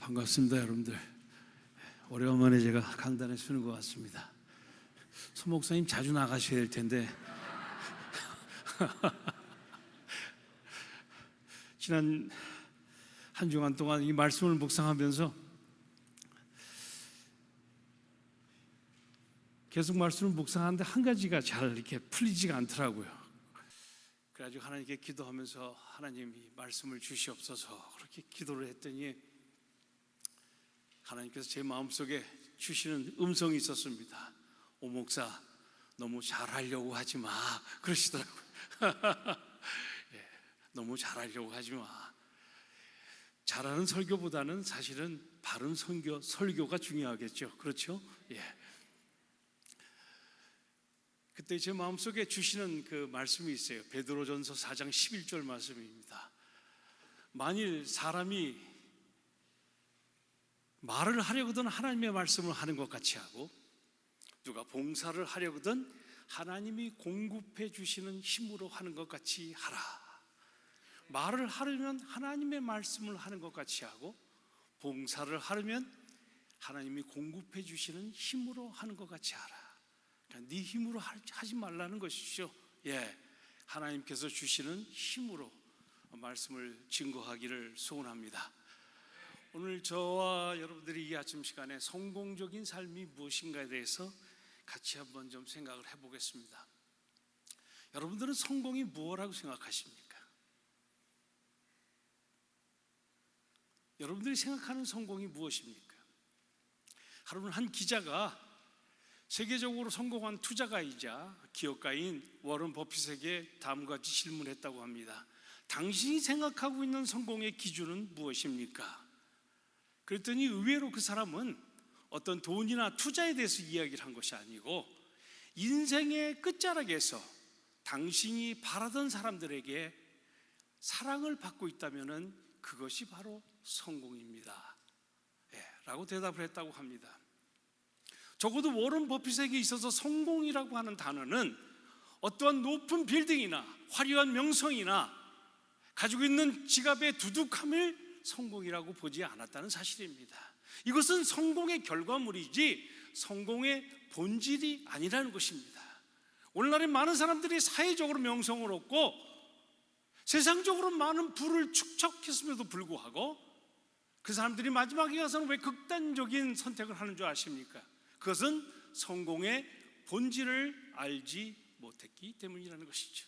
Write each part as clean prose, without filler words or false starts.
반갑습니다, 여러분들. 오래간만에 제가 강단에 서는 것 같습니다. 소 목사님 자주 나가셔야 될 텐데 지난 한 주간 동안 이 말씀을 묵상하면서 계속 말씀을 묵상하는데 한 가지가 잘 이렇게 풀리지가 않더라고요. 그래가지고 하나님께 기도하면서 하나님이 말씀을 주시옵소서 그렇게 기도를 했더니 하나님께서 제 마음속에 주시는 음성이 있었습니다. 오 목사, 너무 잘하려고 하지 마 그러시더라고요. 예, 너무 잘하려고 하지 마. 잘하는 설교보다는 사실은 바른 설교가 중요하겠죠. 그렇죠? 예. 그때 제 마음속에 주시는 그 말씀이 있어요. 베드로전서 4장 11절 말씀입니다. 만일 사람이 말을 하려거든 하나님의 말씀을 하는 것 같이 하고 누가 봉사를 하려거든 하나님이 공급해 주시는 힘으로 하는 것 같이 하라. 말을 하려면 하나님의 말씀을 하는 것 같이 하고 봉사를 하려면 하나님이 공급해 주시는 힘으로 하는 것 같이 하라. 그러니까 네 힘으로 하지 말라는 것이죠. 예, 하나님께서 주시는 힘으로 말씀을 증거하기를 소원합니다. 오늘 저와 여러분들이 이 아침 시간에 성공적인 삶이 무엇인가에 대해서 같이 한번 좀 생각을 해보겠습니다. 여러분들은 성공이 무엇이라고 생각하십니까? 여러분들이 생각하는 성공이 무엇입니까? 하루는 한 기자가 세계적으로 성공한 투자가이자 기업가인 워런 버핏에게 다음과 같이 질문했다고 합니다. 당신이 생각하고 있는 성공의 기준은 무엇입니까? 그랬더니 의외로 그 사람은 어떤 돈이나 투자에 대해서 이야기를 한 것이 아니고 인생의 끝자락에서 당신이 바라던 사람들에게 사랑을 받고 있다면 그것이 바로 성공입니다. 라고 대답을 했다고 합니다. 적어도 워런 버핏에게 있어서 성공이라고 하는 단어는 어떠한 높은 빌딩이나 화려한 명성이나 가지고 있는 지갑의 두둑함을 성공이라고 보지 않았다는 사실입니다. 이것은 성공의 결과물이지 성공의 본질이 아니라는 것입니다. 오늘날에 많은 사람들이 사회적으로 명성을 얻고 세상적으로 많은 부를 축적했음에도 불구하고 그 사람들이 마지막에 가서는 왜 극단적인 선택을 하는 줄 아십니까? 그것은 성공의 본질을 알지 못했기 때문이라는 것이죠.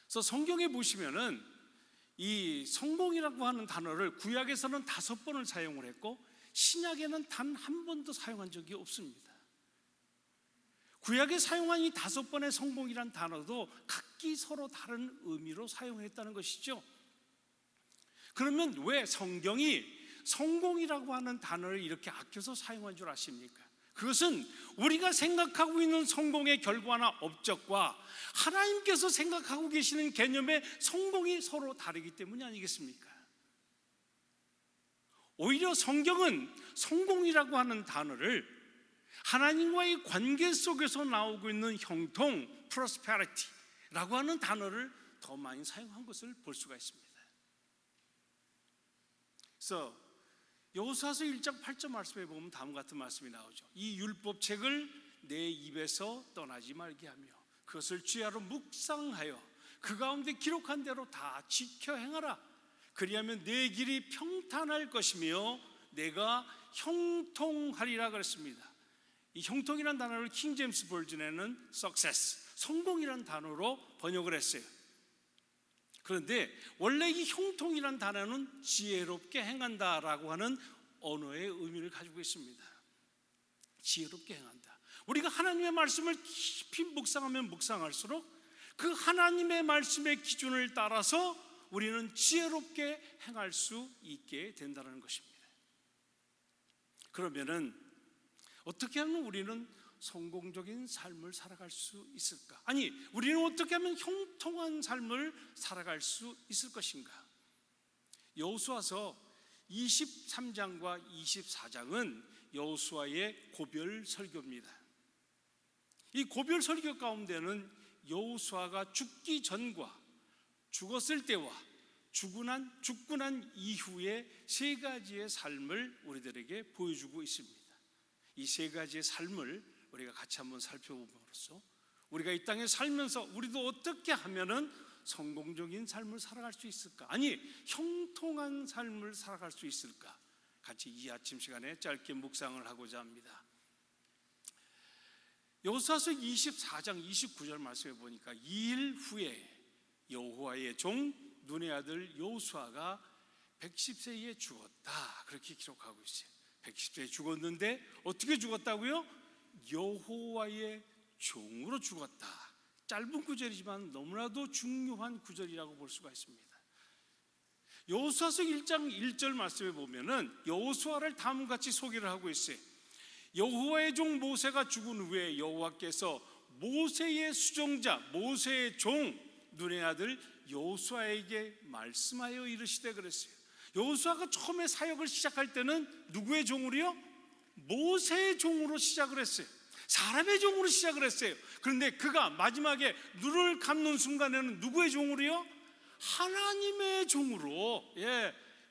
그래서 성경에 보시면은 이 성공이라고 하는 단어를 구약에서는 5번을 사용을 했고 신약에는 단 한 번도 사용한 적이 없습니다. 구약에 사용한 이 5번의 성공이란 단어도 각기 서로 다른 의미로 사용했다는 것이죠. 그러면 왜 성경이 성공이라고 하는 단어를 이렇게 아껴서 사용한 줄 아십니까? 그것은 우리가 생각하고 있는 성공의 결과나 업적과 하나님께서 생각하고 계시는 개념의 성공이 서로 다르기 때문이 아니겠습니까? 오히려 성경은 성공이라고 하는 단어를 하나님과의 관계 속에서 나오고 있는 형통, prosperity라고 하는 단어를 더 많이 사용한 것을 볼 수가 있습니다. 그래서 여호수아서 1장 8절 말씀에 보면 다음과 같은 말씀이 나오죠. 이 율법책을 내 입에서 떠나지 말게 하며 그것을 주야로 묵상하여 그 가운데 기록한 대로 다 지켜 행하라. 그리하면 내 길이 평탄할 것이며 내가 형통하리라 그랬습니다. 이 형통이라는 단어를 킹 제임스 버전에는 success, 성공이라는 단어로 번역을 했어요. 그런데 원래 이 형통이라는 단어는 지혜롭게 행한다라고 하는 언어의 의미를 가지고 있습니다. 지혜롭게 행한다. 우리가 하나님의 말씀을 깊이 묵상하면 묵상할수록 그 하나님의 말씀의 기준을 따라서 우리는 지혜롭게 행할 수 있게 된다는 것입니다. 그러면은 어떻게 하면 우리는 성공적인 삶을 살아갈 수 있을까? 아니, 우리는 어떻게 하면 형통한 삶을 살아갈 수 있을 것인가? 여호수아서 23장과 24장은 여호수아의 고별 설교입니다. 이 고별 설교 가운데는 여호수아가 죽기 전과 죽었을 때와 죽고 난 이후에 세 가지의 삶을 우리들에게 보여주고 있습니다. 이 세 가지의 삶을 우리가 같이 한번 살펴봄으로써 우리가 이 땅에 살면서 우리도 어떻게 하면은 성공적인 삶을 살아갈 수 있을까? 아니, 형통한 삶을 살아갈 수 있을까? 같이 이 아침 시간에 짧게 묵상을 하고자 합니다. 여호수아서 24장 29절 말씀에 보니까 2일 후에 여호와의 종 눈의 아들 여호수아가 110세에 죽었다, 그렇게 기록하고 있어요. 110세에 죽었는데 어떻게 죽었다고요? 여호와의 종으로 죽었다. 짧은 구절이지만 너무나도 중요한 구절이라고 볼 수가 있습니다. 여호수아서 1장 1절 말씀에 보면은 여호수아를 다음같이 소개를 하고 있어요. 여호와의 종 모세가 죽은 후에 여호와께서 모세의 수종자 모세의 종 눈의 아들 여호수아에게 말씀하여 이르시되 그랬어요. 여호수아가 처음에 사역을 시작할 때는 누구의 종으로요? 모세의 종으로 시작을 했어요. 사람의 종으로 시작을 했어요. 그런데 그가 마지막에 눈을 감는 순간에는 누구의 종으로요? 하나님의 종으로,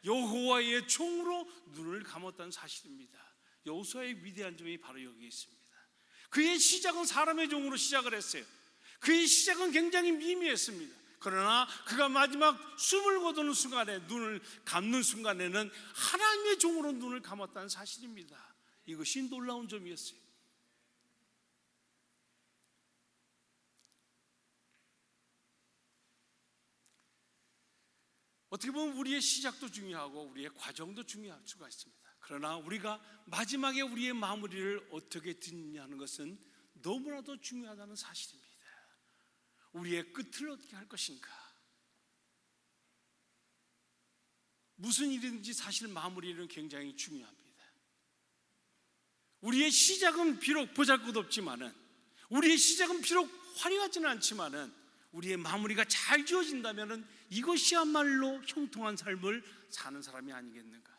여호와의 종으로 눈을 감았다는 사실입니다. 여호수아의 위대한 점이 바로 여기에 있습니다. 그의 시작은 사람의 종으로 시작을 했어요. 그의 시작은 굉장히 미미했습니다. 그러나 그가 마지막 숨을 거두는 순간에, 눈을 감는 순간에는 하나님의 종으로 눈을 감았다는 사실입니다. 이것이 놀라운 점이었어요. 어떻게 보면 우리의 시작도 중요하고 우리의 과정도 중요할 수가 있습니다. 그러나 우리가 마지막에 우리의 마무리를 어떻게 듣느냐는 것은 너무나도 중요하다는 사실입니다. 우리의 끝을 어떻게 할 것인가? 무슨 일이든지 사실 마무리는 굉장히 중요합니다. 우리의 시작은 비록 보잘것없지만은, 우리의 시작은 비록 화려하지는 않지만은 우리의 마무리가 잘 지어진다면은 이것이야말로 형통한 삶을 사는 사람이 아니겠는가?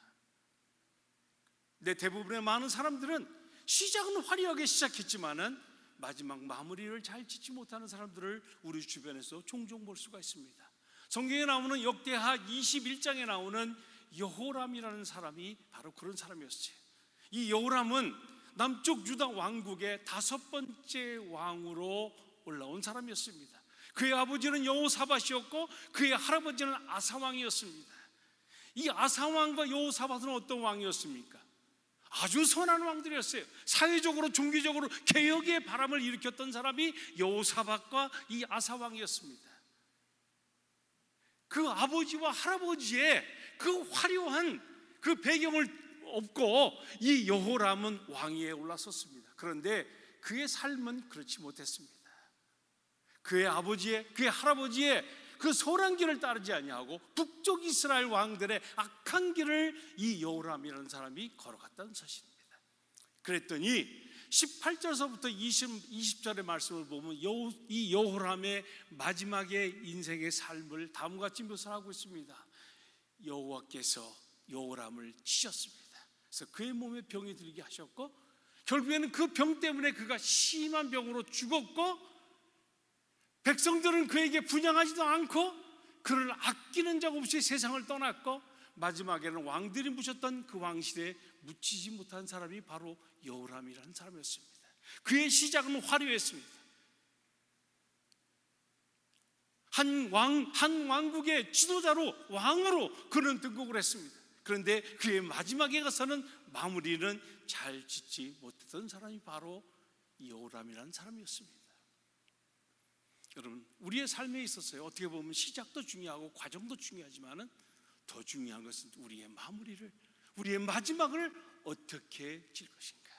대부분의 많은 사람들은 시작은 화려하게 시작했지만은 마지막 마무리를 잘 짓지 못하는 사람들을 우리 주변에서 종종 볼 수가 있습니다. 성경에 나오는 역대하 21장에 나오는 여호람이라는 사람이 바로 그런 사람이었어요. 이 여호람은 남쪽 유다 왕국의 5번째 왕으로 올라온 사람이었습니다. 그의 아버지는 여호사밧이었고 그의 할아버지는 아사왕이었습니다. 이 아사왕과 여호사밧은 어떤 왕이었습니까? 아주 선한 왕들이었어요. 사회적으로 종교적으로 개혁의 바람을 일으켰던 사람이 여호사밧과 이 아사왕이었습니다. 그 아버지와 할아버지의 그 화려한 그 배경을 업고 이 여호람은 왕위에 올라섰습니다. 그런데 그의 삶은 그렇지 못했습니다. 그의 아버지의, 그의 할아버지의 그 선한 길을 따르지 아니하고 북쪽 이스라엘 왕들의 악한 길을 이 여호람이라는 사람이 걸어갔다는 사실입니다. 그랬더니 18절서부터 20절의 말씀을 보면 이 여호람의 마지막의 인생의 삶을 다음과 같이 묘사하고 있습니다. 여호와께서 여호람을 치셨습니다. 그래서 그의 몸에 병이 들게 하셨고 결국에는 그 병 때문에 그가 심한 병으로 죽었고 백성들은 그에게 분양하지도 않고 그를 아끼는 자 없이 세상을 떠났고 마지막에는 왕들이 묻혔던 그 왕실에 묻히지 못한 사람이 바로 여호람이라는 사람이었습니다. 그의 시작은 화려했습니다. 한 왕국의 지도자로, 왕으로 그는 등극을 했습니다. 그런데 그의 마지막에 가서는 마무리는 잘 짓지 못했던 사람이 바로 여호람이라는 사람이었습니다. 여러분, 우리의 삶에 있어서요, 어떻게 보면 시작도 중요하고 과정도 중요하지만은 더 중요한 것은 우리의 마무리를, 우리의 마지막을 어떻게 질 것인가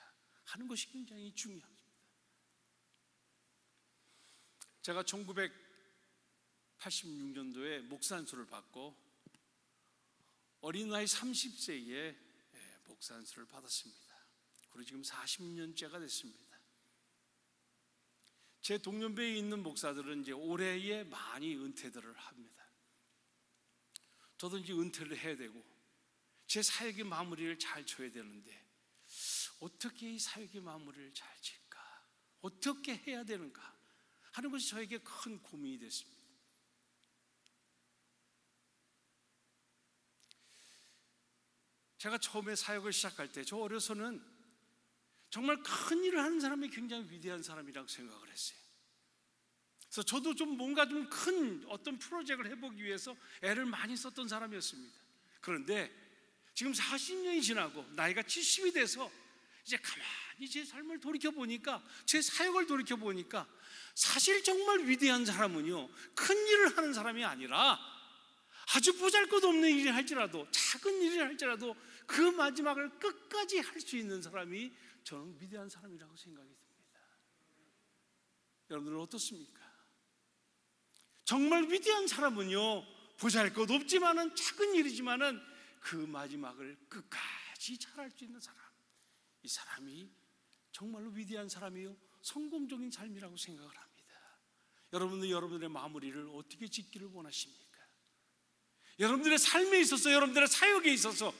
하는 것이 굉장히 중요합니다. 제가 1986년도에 목사 안수를 받고 어린 나이 30세에 목사 안수를 받았습니다. 그리고 지금 40년째가 됐습니다. 제 동년배에 있는 목사들은 이제 올해에 많이 은퇴들을 합니다. 저도 이제 은퇴를 해야 되고 제 사역의 마무리를 잘 쳐야 되는데 어떻게 이 사역의 마무리를 잘 칠까? 어떻게 해야 되는가? 하는 것이 저에게 큰 고민이 됐습니다. 제가 처음에 사역을 시작할 때 저 어려서는 정말 큰 일을 하는 사람이 굉장히 위대한 사람이라고 생각을 했어요. 그래서 저도 좀 뭔가 좀 큰 어떤 프로젝트를 해보기 위해서 애를 많이 썼던 사람이었습니다. 그런데 지금 40년이 지나고 나이가 70이 돼서 이제 가만히 제 삶을 돌이켜보니까, 제 사역을 돌이켜보니까 사실 정말 위대한 사람은요, 큰 일을 하는 사람이 아니라 아주 보잘것없는 일을 할지라도, 작은 일을 할지라도 그 마지막을 끝까지 할 수 있는 사람이 저는 위대한 사람이라고 생각이 듭니다. 여러분들은 어떻습니까? 정말 위대한 사람은요, 보잘것없지만은 작은 일이지만은 그 마지막을 끝까지 잘할 수 있는 사람, 이 사람이 정말로 위대한 사람이요, 성공적인 삶이라고 생각을 합니다. 여러분은 여러분들의 마무리를 어떻게 짓기를 원하십니까? 여러분들의 삶에 있어서, 여러분들의 사역에 있어서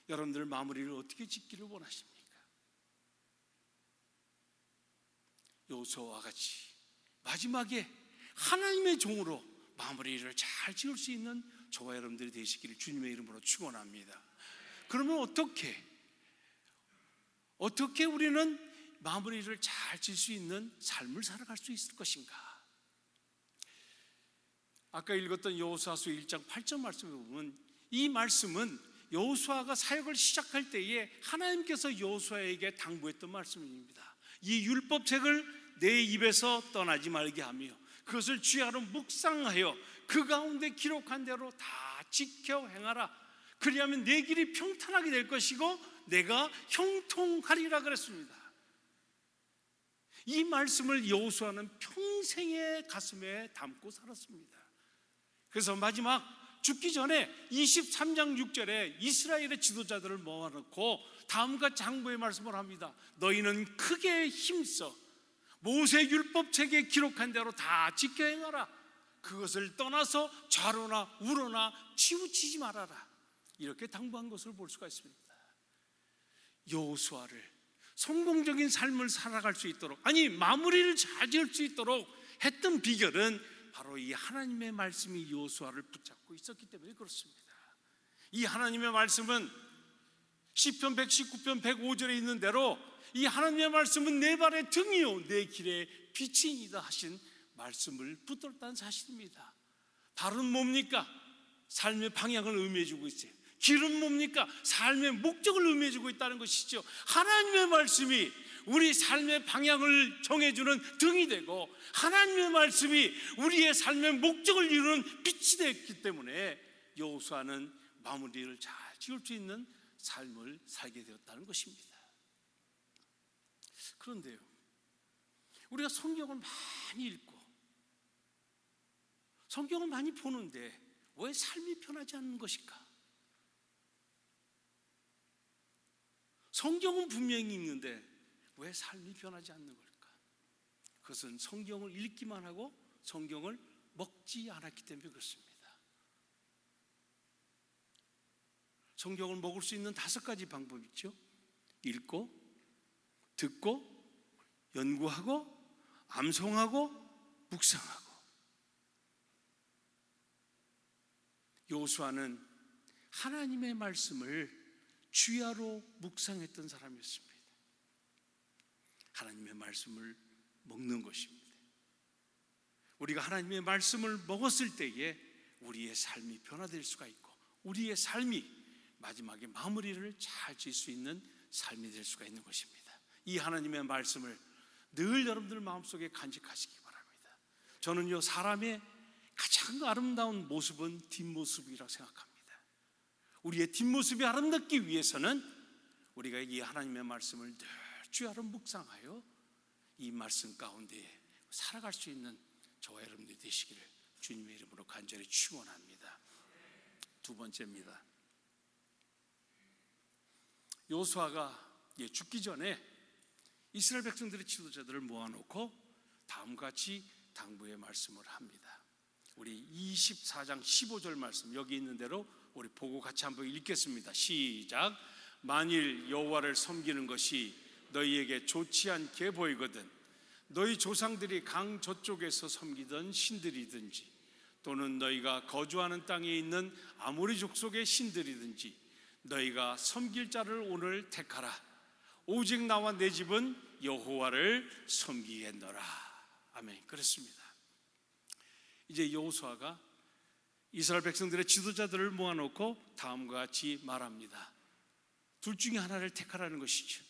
여러분들의 마무리를 어떻게 짓기를 원하십니까? 여호수아와 같이 마지막에 하나님의 종으로 마무리를 잘 지을 수 있는 저와 여러분들이 되시기를 주님의 이름으로 축원합니다. 그러면 어떻게 우리는 마무리를 잘 지을 수 있는 삶을 살아갈 수 있을 것인가? 아까 읽었던 여호수아서 1장 8절 말씀을 보면, 이 말씀은 여호수아가 사역을 시작할 때에 하나님께서 여호수아에게 당부했던 말씀입니다. 이 율법책을 내 입에서 떠나지 말게 하며 그것을 주야로 묵상하여 그 가운데 기록한 대로 다 지켜 행하라. 그리하면 내 길이 평탄하게 될 것이고 내가 형통하리라 그랬습니다. 이 말씀을 여호수아는 평생의 가슴에 담고 살았습니다. 그래서 마지막 죽기 전에 23장 6절에 이스라엘의 지도자들을 모아놓고 다음과 장부의 말씀을 합니다. 너희는 크게 힘써 모세 율법책에 기록한 대로 다 지켜 행하라. 그것을 떠나서 좌로나 우로나 치우치지 말아라. 이렇게 당부한 것을 볼 수가 있습니다. 여호수아를 성공적인 삶을 살아갈 수 있도록, 아니 마무리를 잘 지을 수 있도록 했던 비결은 바로 이 하나님의 말씀이 여호수아를 붙잡고 있었기 때문에 그렇습니다. 이 하나님의 말씀은 시편 119편 105절에 있는 대로 이 하나님의 말씀은 내 발의 등이요 내 길의 빛이니이다 하신 말씀을 붙들었다는 사실입니다. 발은 뭡니까? 삶의 방향을 의미해주고 있어요. 길은 뭡니까? 삶의 목적을 의미해주고 있다는 것이죠. 하나님의 말씀이 우리 삶의 방향을 정해주는 등이 되고, 하나님의 말씀이 우리의 삶의 목적을 이루는 빛이 됐기 때문에 여호수아는 마무리를 잘 지을 수 있는 삶을 살게 되었다는 것입니다. 그런데요, 우리가 성경을 많이 읽고 성경을 많이 보는데 왜 삶이 편하지 않는 것일까? 성경은 분명히 읽는데 왜 삶이 변하지 않는 걸까? 그것은 성경을 읽기만 하고 성경을 먹지 않았기 때문에 그렇습니다. 성경을 먹을 수 있는 5가지 방법이 있죠. 읽고, 듣고, 연구하고, 암송하고, 묵상하고. 여호수아는 하나님의 말씀을 주야로 묵상했던 사람이었습니다. 하나님의 말씀을 먹는 것입니다. 우리가 하나님의 말씀을 먹었을 때에 우리의 삶이 변화될 수가 있고, 우리의 삶이 마지막에 마무리를 잘 지을 수 있는 삶이 될 수가 있는 것입니다. 이 하나님의 말씀을 늘 여러분들 마음속에 간직하시기 바랍니다. 저는요, 사람의 가장 아름다운 모습은 뒷모습이라고 생각합니다. 우리의 뒷모습이 아름답기 위해서는 우리가 이 하나님의 말씀을 늘 주야로 묵상하여 이 말씀 가운데 살아갈 수 있는 저와 여러분들이 되시기를 주님의 이름으로 간절히 축원합니다. 2번째입니다. 여호수아가 죽기 전에 이스라엘 백성들의 지도자들을 모아놓고 다음과 같이 당부의 말씀을 합니다. 우리 24장 15절 말씀 여기 있는 대로 우리 보고 같이 한번 읽겠습니다. 시작. 만일 여호와를 섬기는 것이 너희에게 좋지 않게 보이거든 너희 조상들이 강 저쪽에서 섬기던 신들이든지 또는 너희가 거주하는 땅에 있는 아모리 족속의 신들이든지 너희가 섬길 자를 오늘 택하라. 오직 나와 내 집은 여호와를 섬기겠노라. 아멘. 그렇습니다. 이제 여호수아가 이스라엘 백성들의 지도자들을 모아놓고 다음과 같이 말합니다. 둘 중에 하나를 택하라는 것이죠.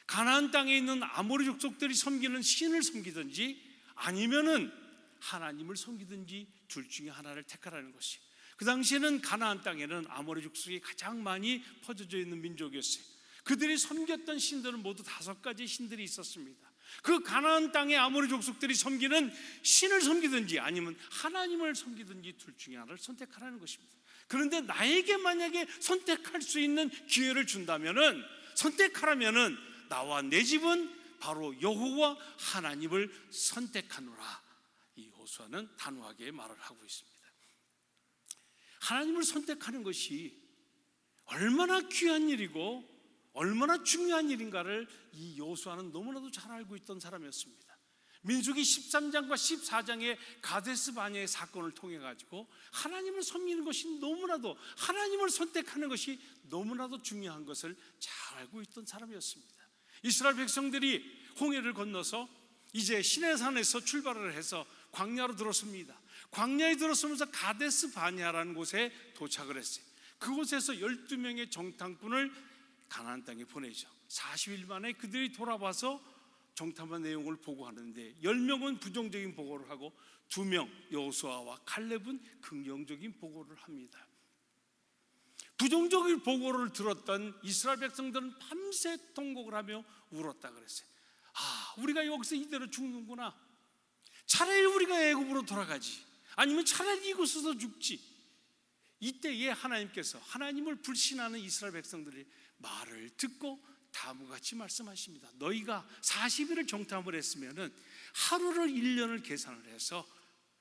가나안 땅에 있는 아모리 족속들이 섬기는 신을 섬기든지 아니면은 하나님을 섬기든지 둘 중에 하나를 택하라는 것이. 그 당시에는 가나안 땅에는 아모리 족속이 가장 많이 퍼져져 있는 민족이었어요. 그들이 섬겼던 신들은 모두 5가지 신들이 있었습니다. 그 가나안 땅의 아모리 족속들이 섬기는 신을 섬기든지 아니면 하나님을 섬기든지 둘 중에 하나를 선택하라는 것입니다. 그런데 나에게 만약에 선택할 수 있는 기회를 준다면은, 선택하라면은 나와 내 집은 바로 여호와 하나님을 선택하노라. 이 여호수아는 단호하게 말을 하고 있습니다. 하나님을 선택하는 것이 얼마나 귀한 일이고 얼마나 중요한 일인가를 이 여호수아는 너무나도 잘 알고 있던 사람이었습니다. 민수기 13장과 14장의 가데스 바네의 사건을 통해 가지고 하나님을 섬기는 것이 너무나도, 하나님을 선택하는 것이 너무나도 중요한 것을 잘 알고 있던 사람이었습니다. 이스라엘 백성들이 홍해를 건너서 이제 시내산에서 출발을 해서 광야로 들어섭니다. 광야에 들어서면서 가데스 바네아라는 곳에 도착을 했어요. 그곳에서 12명의 정탐꾼을 가나안 땅에 보내죠. 40일 만에 그들이 돌아와서 정탐한 내용을 보고하는데 10명은 부정적인 보고를 하고 2명 여호수아와 칼렙은 긍정적인 보고를 합니다. 부정적인 보고를 들었던 이스라엘 백성들은 밤새 통곡을 하며 울었다 그랬어요. 우리가 여기서 이대로 죽는구나. 차라리 우리가 애굽으로 돌아가지, 아니면 차라리 이곳에서 죽지. 이때에 하나님께서, 하나님을 불신하는 이스라엘 백성들의 말을 듣고 다음과 같이 말씀하십니다. 너희가 40일을 정탐을 했으면은 하루를 1년을 계산을 해서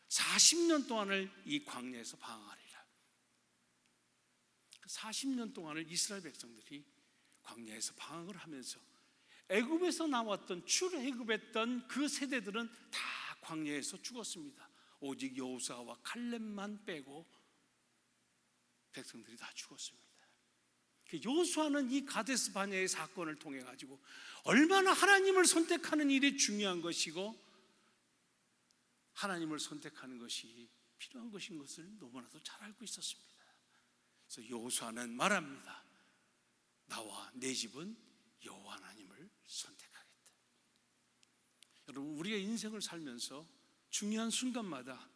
40년 동안을 이 광야에서 방황하리라. 40년 동안을 이스라엘 백성들이 광야에서 방황을 하면서 애굽에서 나왔던 출애굽했던 그 세대들은 다 광야에서 죽었습니다. 오직 여호수아와 칼렙만 빼고 백성들이 다 죽었습니다. 여호수아는 이 가데스 바네아의 사건을 통해 가지고 얼마나 하나님을 선택하는 일이 중요한 것이고 하나님을 선택하는 것이 필요한 것인 것을 너무나도 잘 알고 있었습니다. 그래서 여호수아는 말합니다. 나와 내 집은 여호와 하나님을 선택하겠다. 여러분, 우리가 인생을 살면서 중요한 순간마다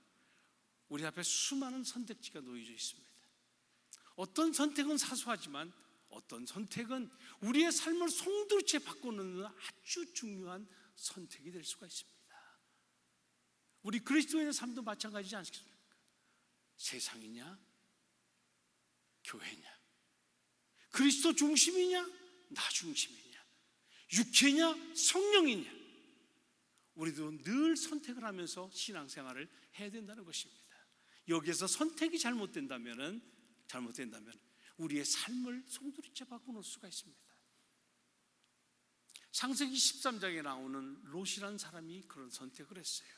우리 앞에 수많은 선택지가 놓여져 있습니다. 어떤 선택은 사소하지만 어떤 선택은 우리의 삶을 송두리째 바꿔놓는 아주 중요한 선택이 될 수가 있습니다. 우리 그리스도인의 삶도 마찬가지지 않습니까? 세상이냐 교회냐, 그리스도 중심이냐 나 중심이냐, 육체냐 성령이냐, 우리도 늘 선택을 하면서 신앙생활을 해야 된다는 것입니다. 여기에서 선택이 잘못된다면 우리의 삶을 송두리째 바꿔놓을 수가 있습니다. 창세기 13장에 나오는 롯이라는 사람이 그런 선택을 했어요.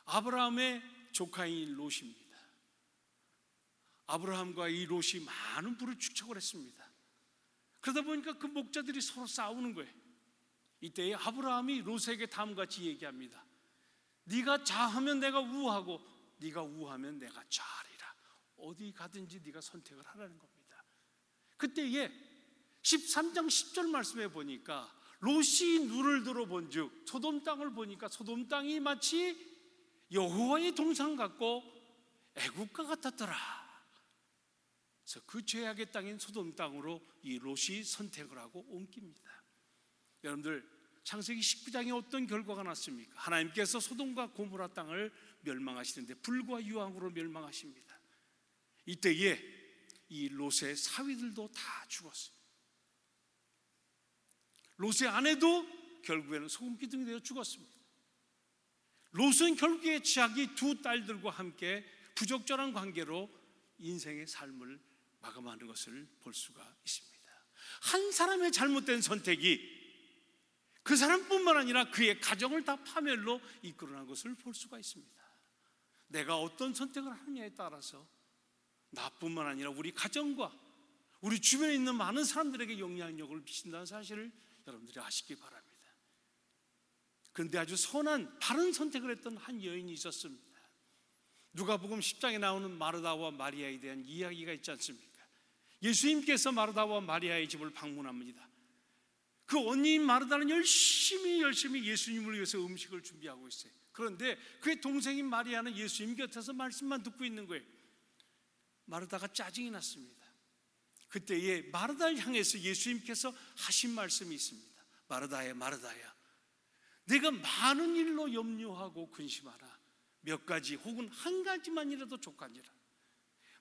아브라함의 조카인 롯입니다. 아브라함과 이 롯이 많은 부를 축적을 했습니다. 그러다 보니까 그 목자들이 서로 싸우는 거예요. 이때에 아브라함이 롯에게 다음같이 얘기합니다. 네가 좌하면 내가 우하고 네가 우하면 내가 좌하리라. 어디 가든지 네가 선택을 하라는 겁니다. 그때에 13장 10절 말씀에 보니까 롯이 눈을 들어본 즉 소돔 땅을 보니까 소돔 땅이 마치 여호와의 동산 같고 애국과 같았더라. 그래서 그 죄악의 땅인 소돔 땅으로 이 롯이 선택을 하고 옮깁니다. 여러분들, 창세기 19장에 어떤 결과가 났습니까? 하나님께서 소돔과 고모라 땅을 멸망하시는데 불과 유황으로 멸망하십니다. 이때에 이 롯의 사위들도 다 죽었어요. 롯의 아내도 결국에는 소금기둥이 되어 죽었습니다. 롯은 결국에 자기 2 딸들과 함께 부적절한 관계로 인생의 삶을 마감하는 것을 볼 수가 있습니다. 한 사람의 잘못된 선택이 그 사람뿐만 아니라 그의 가정을 다 파멸로 이끌어낸 것을 볼 수가 있습니다. 내가 어떤 선택을 하느냐에 따라서 나뿐만 아니라 우리 가정과 우리 주변에 있는 많은 사람들에게 영향력을 미친다는 사실을 여러분들이 아시기 바랍니다. 그런데 아주 선한 바른 선택을 했던 한 여인이 있었습니다. 누가복음 10장에 나오는 마르다와 마리아에 대한 이야기가 있지 않습니까? 예수님께서 마르다와 마리아의 집을 방문합니다. 그 언니인 마르다는 열심히 예수님을 위해서 음식을 준비하고 있어요. 그런데 그의 동생인 마리아는 예수님 곁에서 말씀만 듣고 있는 거예요. 마르다가 짜증이 났습니다. 그때에 마르다를 향해서 예수님께서 하신 말씀이 있습니다. 마르다야, 마르다야, 내가 많은 일로 염려하고 근심하라. 몇 가지 혹은 한 가지만이라도 족하니라.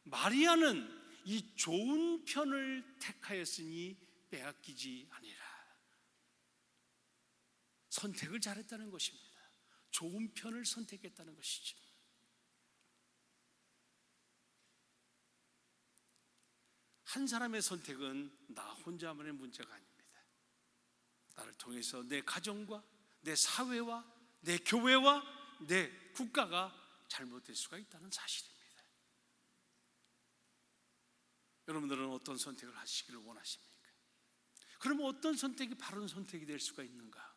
마리아는 이 좋은 편을 택하였으니 빼앗기지 아니라. 선택을 잘했다는 것입니다. 좋은 편을 선택했다는 것이죠. 한 사람의 선택은 나 혼자만의 문제가 아닙니다. 나를 통해서 내 가정과 내 사회와 내 교회와 내 국가가 잘못될 수가 있다는 사실입니다. 여러분들은 어떤 선택을 하시기를 원하십니까? 그러면 어떤 선택이 바른 선택이 될 수가 있는가?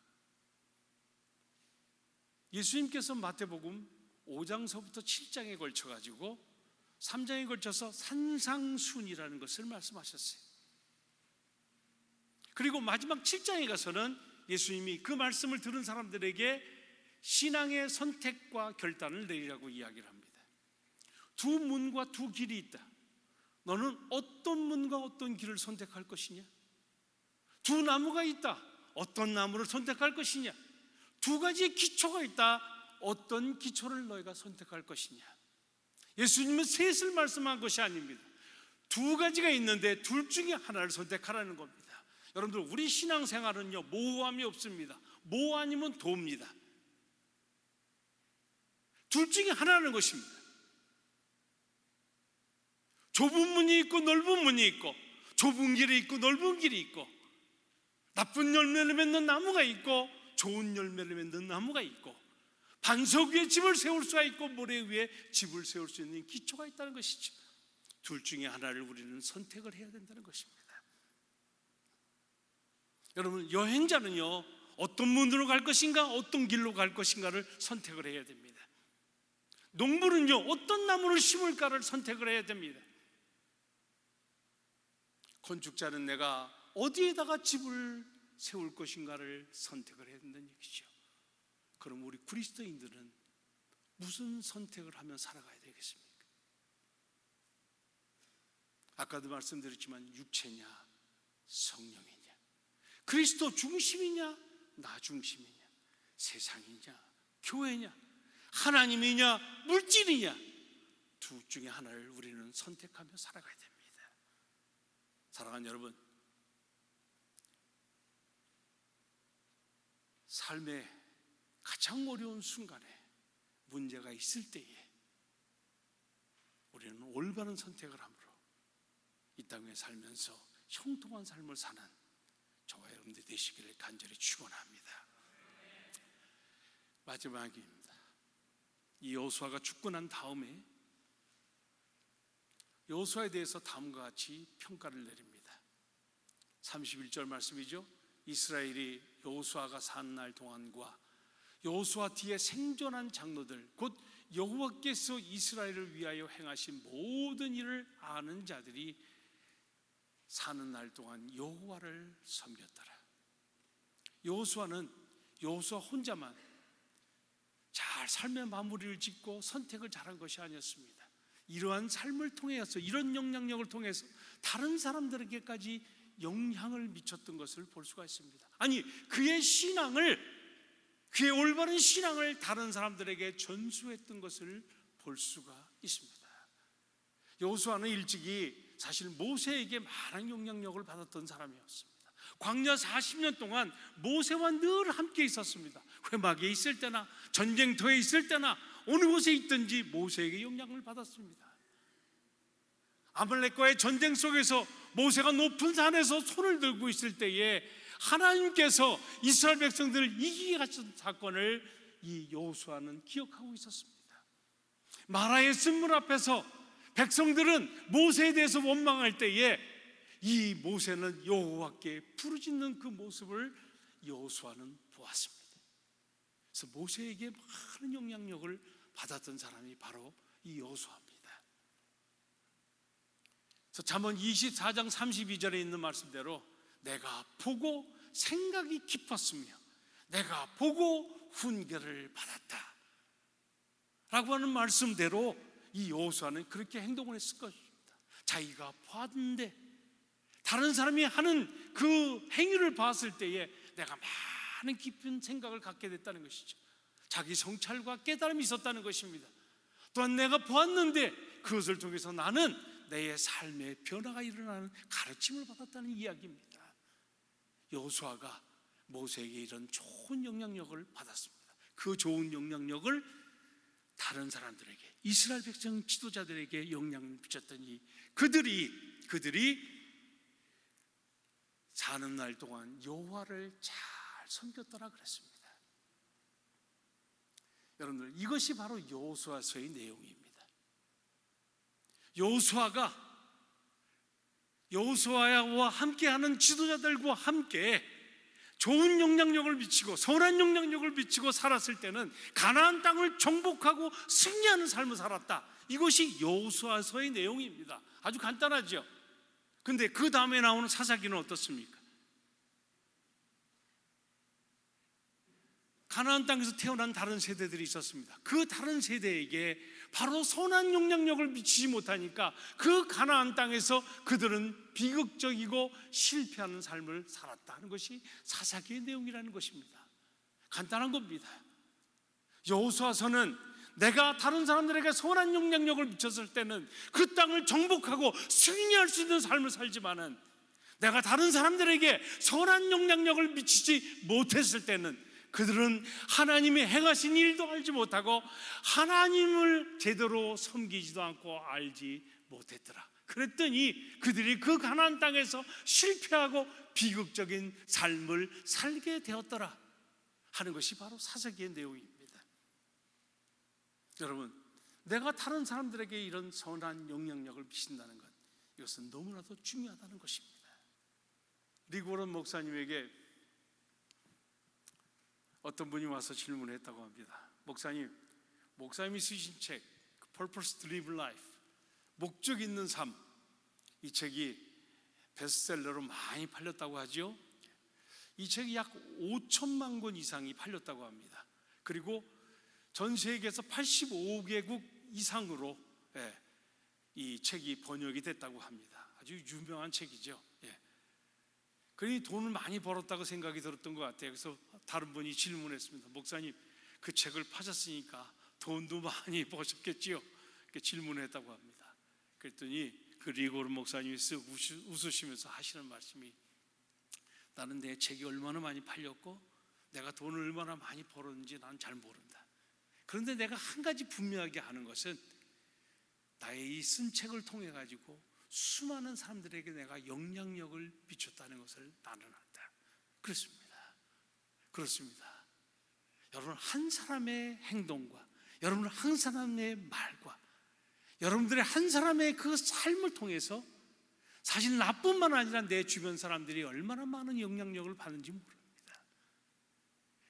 예수님께서 마태복음 5장서부터 7장에 걸쳐가지고 3장에 걸쳐서 산상순이라는 것을 말씀하셨어요. 그리고 마지막 7장에 가서는 예수님이 그 말씀을 들은 사람들에게 신앙의 선택과 결단을 내리라고 이야기를 합니다. 두 문과 두 길이 있다. 너는 어떤 문과 어떤 길을 선택할 것이냐? 두 나무가 있다. 어떤 나무를 선택할 것이냐? 두 가지의 기초가 있다. 어떤 기초를 너희가 선택할 것이냐? 예수님은 셋을 말씀한 것이 아닙니다. 두 가지가 있는데 둘 중에 하나를 선택하라는 겁니다. 여러분들, 우리 신앙생활은요, 모호함이 없습니다. 모 아니면 도입니다. 둘 중에 하나라는 것입니다. 좁은 문이 있고 넓은 문이 있고, 좁은 길이 있고 넓은 길이 있고, 나쁜 열매를 맺는 나무가 있고 좋은 열매를 맺는 나무가 있고, 반석 위에 집을 세울 수가 있고 모래 위에 집을 세울 수 있는 기초가 있다는 것이죠. 둘 중에 하나를 우리는 선택을 해야 된다는 것입니다. 여러분, 여행자는요, 어떤 문으로 갈 것인가 어떤 길로 갈 것인가를 선택을 해야 됩니다. 농부는요, 어떤 나무를 심을까를 선택을 해야 됩니다. 건축자는 내가 어디에다가 집을 세울 것인가를 선택을 해야 된다는 얘기죠. 그럼 우리 그리스도인들은 무슨 선택을 하며 살아가야 되겠습니까? 아까도 말씀드렸지만 육체냐 성령이냐, 그리스도 중심이냐 나 중심이냐, 세상이냐 교회냐, 하나님이냐 물질이냐, 둘 중에 하나를 우리는 선택하며 살아가야 됩니다. 사랑하는 여러분, 삶의 가장 어려운 순간에 문제가 있을 때에 우리는 올바른 선택을 함으로 이 땅에 살면서 형통한 삶을 사는 저와 여러분들 되시기를 간절히 축원합니다. 마지막입니다. 이 여호수아가 죽고 난 다음에 여호수아에 대해서 다음과 같이 평가를 내립니다. 31절 말씀이죠. 이스라엘이 여호수아가 산 날 동안과 여호수아 뒤에 생존한 장로들, 곧 여호와께서 이스라엘을 위하여 행하신 모든 일을 아는 자들이 사는 날 동안 여호와를 섬겼더라. 여호수아는 여호수아 혼자만 잘 삶의 마무리를 짓고 선택을 잘한 것이 아니었습니다. 이러한 삶을 통해서, 이런 영향력을 통해서 다른 사람들에게까지 영향을 미쳤던 것을 볼 수가 있습니다. 아니, 그의 올바른 신앙을 다른 사람들에게 전수했던 것을 볼 수가 있습니다. 여호수아는 일찍이 사실 모세에게 많은 영향력을 받았던 사람이었습니다. 광야 40년 동안 모세와 늘 함께 있었습니다. 회막에 있을 때나 전쟁터에 있을 때나 어느 곳에 있든지 모세에게 영향을 받았습니다. 아말렉과의 전쟁 속에서 모세가 높은 산에서 손을 들고 있을 때에 하나님께서 이스라엘 백성들을 이기게 하신 사건을 이 여호수아는 기억하고 있었습니다. 마라의 쓴물 앞에서 백성들은 모세에 대해서 원망할 때에 이 모세는 여호와께 부르짖는 그 모습을 여호수아는 보았습니다. 그래서 모세에게 많은 영향력을 받았던 사람이 바로 이 여호수아입니다. 그래서 잠언 24장 32절에 있는 말씀대로 내가 보고 생각이 깊었으며 내가 보고 훈계를 받았다 라고 하는 말씀대로 이 여호수아는 그렇게 행동을 했을 것입니다. 자기가 봤는데 다른 사람이 하는 그 행위를 봤을 때에 내가 많은 깊은 생각을 갖게 됐다는 것이죠. 자기 성찰과 깨달음이 있었다는 것입니다. 또한 내가 보았는데 그것을 통해서 나는 내 삶의 변화가 일어나는 가르침을 받았다는 이야기입니다. 여호수아가 모세에게 이런 좋은 영향력을 받았습니다. 그 좋은 영향력을 다른 사람들에게, 이스라엘 백성 지도자들에게 영향을 미쳤더니 그들이 사는 날 동안 여호와를 잘 섬겼더라 그랬습니다. 여러분들, 이것이 바로 여호수아서의 내용입니다. 여호수아와 함께하는 지도자들과 함께 좋은 영향력을 미치고 선한 영향력을 미치고 살았을 때는 가나안 땅을 정복하고 승리하는 삶을 살았다. 이것이 여호수아서의 내용입니다. 아주 간단하죠. 근데 그 다음에 나오는 사사기는 어떻습니까? 가나안 땅에서 태어난 다른 세대들이 있었습니다. 그 다른 세대에게 바로 선한 영향력을 미치지 못하니까 그 가나안 땅에서 그들은 비극적이고 실패하는 삶을 살았다는 것이 사사기의 내용이라는 것입니다. 간단한 겁니다. 여호수아서는 내가 다른 사람들에게 선한 영향력을 미쳤을 때는 그 땅을 정복하고 승리할 수 있는 삶을 살지만은 내가 다른 사람들에게 선한 영향력을 미치지 못했을 때는 그들은 하나님이 행하신 일도 알지 못하고 하나님을 제대로 섬기지도 않고 알지 못했더라. 그랬더니 그들이 그 가나안 땅에서 실패하고 비극적인 삶을 살게 되었더라 하는 것이 바로 사사기의 내용입니다. 여러분, 내가 다른 사람들에게 이런 선한 영향력을 미친다는 것, 이것은 너무나도 중요하다는 것입니다. 리고런 목사님에게 어떤 분이 와서 질문했다고 합니다. 목사님이 쓰신 책 Purpose to Live Life, 목적 있는 삶, 이 책이 베스트셀러로 많이 팔렸다고 하죠. 이 책이 약 5천만 권 이상이 팔렸다고 합니다. 그리고 전 세계에서 85개국 이상으로 이 책이 번역이 됐다고 합니다. 아주 유명한 책이죠. 그러니 돈을 많이 벌었다고 생각이 들었던 것 같아요. 그래서 다른 분이 질문했습니다. 목사님, 그 책을 파셨으니까 돈도 많이 버셨겠지요? 이렇게 질문했다고 합니다. 그랬더니 그 리고르 목사님이 쓱 웃으시면서 하시는 말씀이, 나는 내 책이 얼마나 많이 팔렸고 내가 돈을 얼마나 많이 벌었는지 난 잘 모른다. 그런데 내가 한 가지 분명하게 아는 것은 나의 이 쓴 책을 통해 가지고 수많은 사람들에게 내가 영향력을 미쳤다는 것을 나는 안다. 그렇습니다. 여러분, 한 사람의 행동과 여러분 한 사람의 말과 여러분들의 한 사람의 그 삶을 통해서 사실 나뿐만 아니라 내 주변 사람들이 얼마나 많은 영향력을 받는지 모릅니다.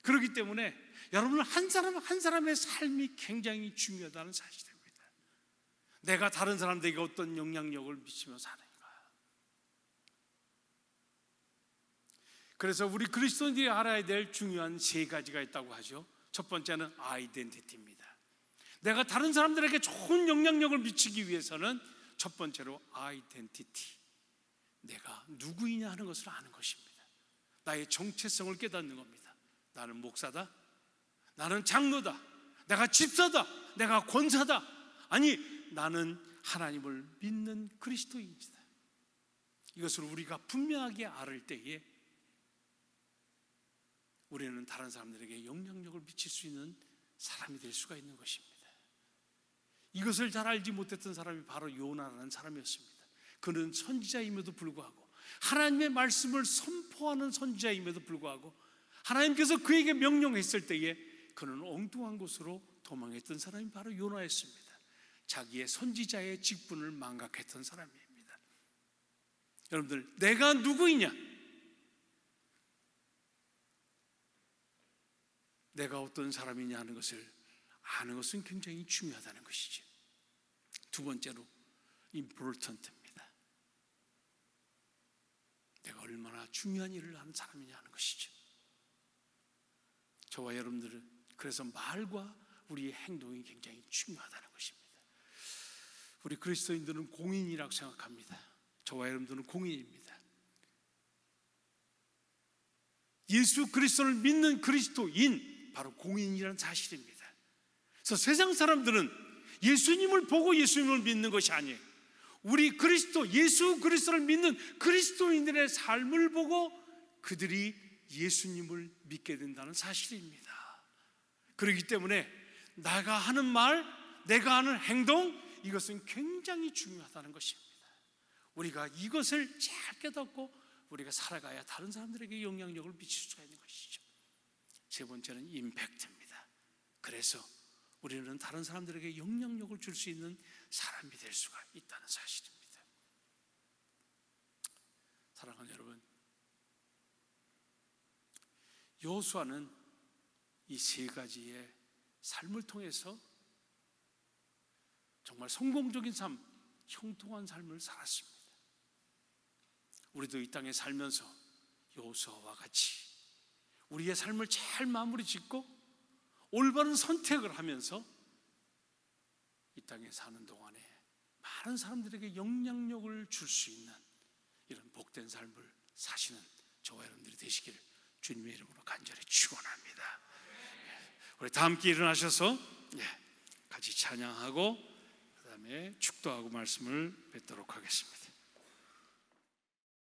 그렇기 때문에 여러분 한 사람 한 사람의 삶이 굉장히 중요하다는 사실입니다. 내가 다른 사람들에게 어떤 영향력을 미치며 사는가. 그래서 우리 그리스도인들이 알아야 될 중요한 세 가지가 있다고 하죠. 첫 번째는 아이덴티티입니다. 내가 다른 사람들에게 좋은 영향력을 미치기 위해서는 첫 번째로 아이덴티티, 내가 누구이냐 하는 것을 아는 것입니다. 나의 정체성을 깨닫는 겁니다. 나는 목사다, 나는 장로다, 내가 집사다, 내가 권사다, 아니 나는 하나님을 믿는 그리스도인이다. 이것을 우리가 분명하게 알을 때에 우리는 다른 사람들에게 영향력을 미칠 수 있는 사람이 될 수가 있는 것입니다. 이것을 잘 알지 못했던 사람이 바로 요나라는 사람이었습니다. 그는 선지자임에도 불구하고, 하나님의 말씀을 선포하는 선지자임에도 불구하고 하나님께서 그에게 명령했을 때에 그는 엉뚱한 곳으로 도망했던 사람이 바로 요나였습니다. 자기의 선지자의 직분을 망각했던 사람입니다. 여러분들, 내가 누구이냐? 내가 어떤 사람이냐 하는 것을 아는 것은 굉장히 중요하다는 것이죠. 두 번째로 important입니다. 내가 얼마나 중요한 일을 하는 사람이냐 하는 것이죠. 저와 여러분들은 그래서 말과 우리의 행동이 굉장히 중요하다는 것입니다. 우리 그리스도인들은 공인이라고 생각합니다. 저와 여러분들은 공인입니다. 예수 그리스도를 믿는 그리스도인, 바로 공인이라는 사실입니다. 그래서 세상 사람들은 예수님을 보고 예수님을 믿는 것이 아니에요. 우리 그리스도, 예수 그리스도를 믿는 그리스도인들의 삶을 보고 그들이 예수님을 믿게 된다는 사실입니다. 그렇기 때문에 내가 하는 말, 내가 하는 행동, 이것은 굉장히 중요하다는 것입니다. 우리가 이것을 잘 깨닫고 우리가 살아가야 다른 사람들에게 영향력을 미칠 수가 있는 것이죠. 세 번째는 임팩트입니다. 그래서 우리는 다른 사람들에게 영향력을 줄 수 있는 사람이 될 수가 있다는 사실입니다. 사랑하는 여러분, 여호수아는 이 세 가지의 삶을 통해서 정말 성공적인 삶, 형통한 삶을 살았습니다. 우리도 이 땅에 살면서 여호수아와 같이 우리의 삶을 잘 마무리 짓고 올바른 선택을 하면서 이 땅에 사는 동안에 많은 사람들에게 영향력을 줄 수 있는 이런 복된 삶을 사시는 저와 여러분들이 되시길 주님의 이름으로 간절히 축원합니다. 우리 다 함께 일어나셔서 같이 찬양하고 그다음에 축도하고 말씀을 뵙도록 하겠습니다.